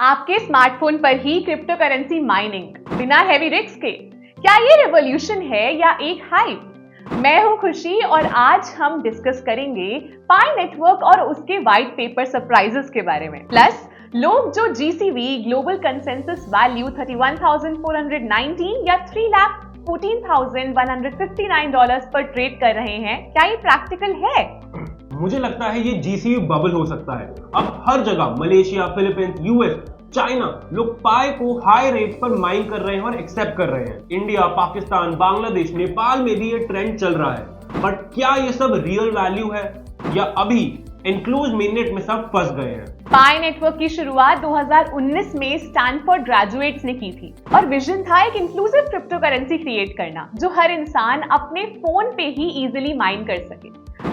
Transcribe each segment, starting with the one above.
आपके स्मार्टफोन पर ही crypto currency mining बिना हेवी रिस्क के। क्या ये रेवोल्यूशन है या एक हाइप? मैं हूं खुशी और आज हम डिस्कस करेंगे पाई नेटवर्क और उसके व्हाइट पेपर सरप्राइजेस के बारे में। प्लस लोग जो जीसीवी ग्लोबल कंसेंसस वैल्यू 31,419 या $3,14,159 पर ट्रेड कर रहे हैं, क्या ये प्रैक्टिकल है? मुझे लगता है ये जीसीवी बबल हो सकता है। अब हर जगह मलेशिया, फिलीपींस, यूएस, चाइना लोग पाई को हाई रेट पर माइन कर रहे हैं और एक्सेप्ट कर रहे हैं। इंडिया, पाकिस्तान, बांग्लादेश, नेपाल में भी ये ट्रेंड चल रहा है। बट क्या ये सब रियल वैल्यू है या अभी इंक्लूज मेननेट में सब फंस गए हैं? पाई नेटवर्क की शुरुआत 2019 में स्टैनफोर्ड ग्रेजुएट्स ने की थी और विजन था एक इंक्लूसिव क्रिप्टो करेंसी क्रिएट करना जो हर इंसान अपने फोन पे ही इजीली माइन कर सके।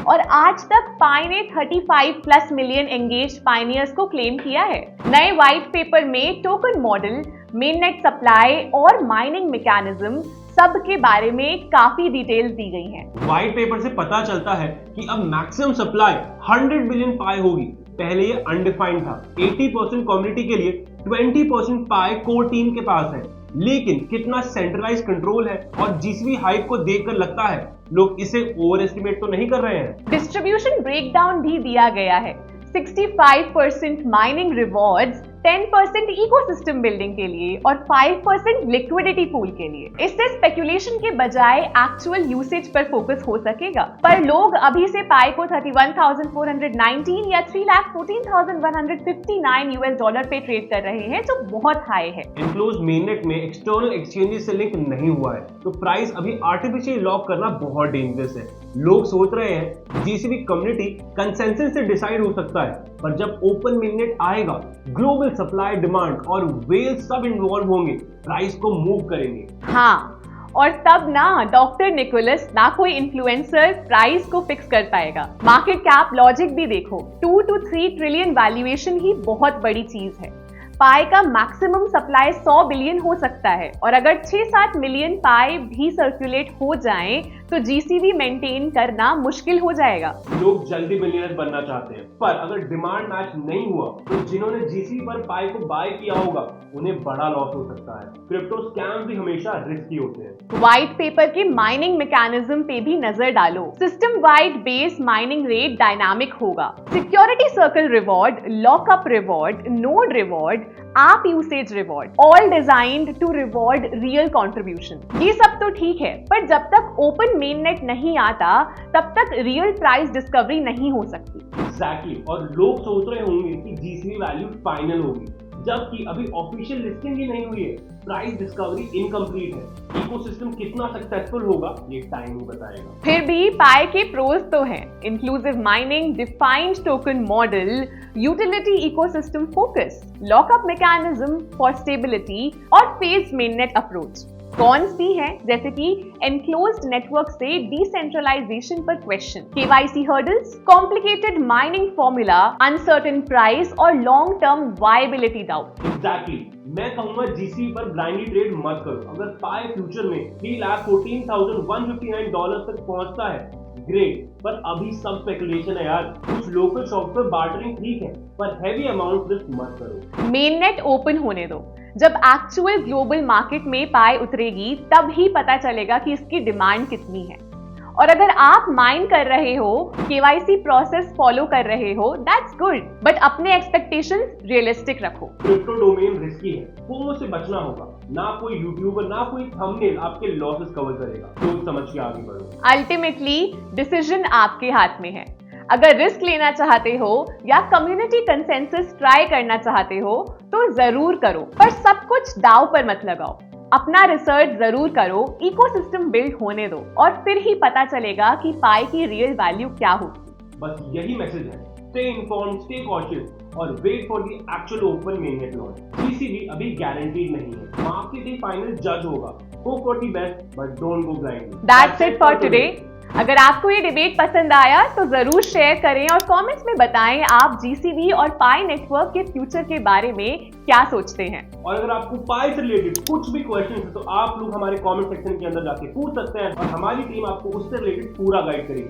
और आज तक पाई ने 35+ मिलियन एंगेज पाइनियर्स को क्लेम किया है। नए व्हाइट पेपर में टोकन मॉडल, मेननेट सप्लाई और माइनिंग मैकेनिज्म सब के बारे में काफी डिटेल्स दी गई हैं। व्हाइट पेपर से पता चलता है कि अब मैक्सिमम सप्लाई 100 बिलियन पाई होगी। पहले ये अनडिफाइंड था। 80% कम्युनिटी के लिए 20% पाई कोर टीम के पास है। लेकिन कितना सेंट्रलाइज कंट्रोल है और जीसीवी हाइप को देखकर लगता है लोग इसे ओवर एस्टिमेट तो नहीं कर रहे हैं। डिस्ट्रीब्यूशन ब्रेकडाउन भी दिया गया है। 65% माइनिंग रिवॉर्ड्स, 10% इकोसिस्टम बिल्डिंग के लिए और 5% लिक्विडिटी पूल के लिए। इससे स्पेकुलेशन के बजाय एक्चुअल यूसेज पर फोकस हो सकेगा। पर लोग अभी से पाई को 31,419 या $3,14,159 पे ट्रेड कर रहे हैं, जो बहुत हाई है। इंक्लोज मेननेट में एक्सटर्नल एक्सचेंजेस से लिंक नहीं हुआ है, तो प्राइस अभी आर्टिफिशियल लॉक करना बहुत डेंजरस है। लोग सोच रहे हैं जीसीवी कम्युनिटी कंसेंसस से डिसाइड हो सकता है, पर जब ओपन मेननेट आएगा, ग्लोबल सप्लाई, डिमांड और वेल सब इन्वॉल्व होंगे, प्राइस को मूव करेंगे। हाँ, और तब ना डॉक्टर निकोलस ना कोई इन्फ्लुएंसर प्राइस को फिक्स कर पाएगा। मार्केट कैप लॉजिक भी देखो, 2 to 3 ट्रिलियन वैल्यूएशन ही बहुत बड़ी चीज है। पाई का मैक्सिमम सप्लाई 100 बिलियन हो सकता है और अगर 6-7 मिलियन पाई भी सर्कुलेट हो जाएं, तो जीसीवी मेंटेन करना मुश्किल हो जाएगा। लोग जल्दी बिलियनर बनना चाहते हैं, पर अगर डिमांड मैच नहीं हुआ तो जिन्होंने जीसीवी पर पाई को बाय किया होगा उन्हें बड़ा लॉस हो सकता है। क्रिप्टो स्कैम भी हमेशा रिस्की होते हैं। व्हाइट पेपर के माइनिंग मैकेनिज्म पे भी नजर डालो। System wide base mining rate dynamic होगा। Security circle reward, lockup reward, node reward, app usage reward, all designed to reward real contribution. ये सब तो ठीक है, पर जब तक ओपन मेननेट नहीं आता तब तक रियल प्राइस डिस्कवरी नहीं हो सकती। एग्जैक्टली, और लोग सोच रहे होंगे कि जीसीवी वैल्यू फाइनल होगी, जबकि अभी ऑफिशियल लिस्टिंग ही नहीं हुई है। प्राइस डिस्कवरी इनकम्प्लीट है। इकोसिस्टम कितना सक्सेसफुल होगा ये टाइम ही बताएगा। फिर भी पाई के प्रोज तो हैं। Inclusive mining, defined token model, utility ecosystem focus, lockup mechanism for stability और फेज मेननेट अप्रोच। कॉन्स भी हैं, जैसे कि एनक्लोज्ड नेटवर्क से डिसेंट्रलाइजेशन पर question, KYC hurdles, complicated mining formula, uncertain price और long term viability doubt. Exactly, मैं कहूंगा जीसीवी पर ब्लाइंडली ट्रेड मत करो। अगर पाई फ्यूचर में $3,14,159 तक पहुंचता है, ग्रेट, पर अभी सब स्पेकुलेशन है यार। कुछ लोकल शॉप पर बार्टरिंग ठीक है, पर हैवी अमाउंट रिस्क मत करो। मेननेट ओपन होने दो। जब एक्चुअल ग्लोबल मार्केट में पाई उतरेगी तब ही पता चलेगा कि इसकी डिमांड कितनी है। और अगर आप माइन कर रहे हो, केवाईसी प्रोसेस फॉलो कर रहे हो, दैट्स गुड, बट अपने एक्सपेक्टेशंस रियलिस्टिक रखो। क्रिप्टो डोमेन रिस्की है, फोमो से बचना होगा। ना कोई यूट्यूबर, ना कोई थंबनेल आपके लॉसेस कवर करेगा। सोच समझ के आगे बढ़ो। अल्टीमेटली डिसीजन आपके हाथ में है। अगर रिस्क लेना चाहते हो या कम्युनिटी कंसेंसस ट्राई करना चाहते हो तो जरूर करो, पर सब कुछ दांव पर मत लगाओ। अपना रिसर्च जरूर करो, इकोसिस्टम बिल्ड होने दो और फिर ही पता चलेगा कि पाई की रियल वैल्यू क्या होगी। बस यही मैसेज है। स्टे इन्फॉर्म्ड, स्टे कॉशियस और wait for the actual open mainnet launch. GCV अभी गारंटीड नहीं है, मार्केट ही फाइनल जज होगा। Go for the best but don't go blindly. That's it for today. अगर आपको ये डिबेट पसंद आया तो जरूर शेयर करें और कमेंट्स में बताएं आप जीसीवी और पाई नेटवर्क के फ्यूचर के बारे में क्या सोचते हैं। और अगर आपको पाई से रिलेटेड कुछ भी क्वेश्चन है तो आप लोग हमारे कमेंट सेक्शन के अंदर जाके पूछ सकते हैं और हमारी टीम आपको उससे रिलेटेड पूरा गाइड करेगी।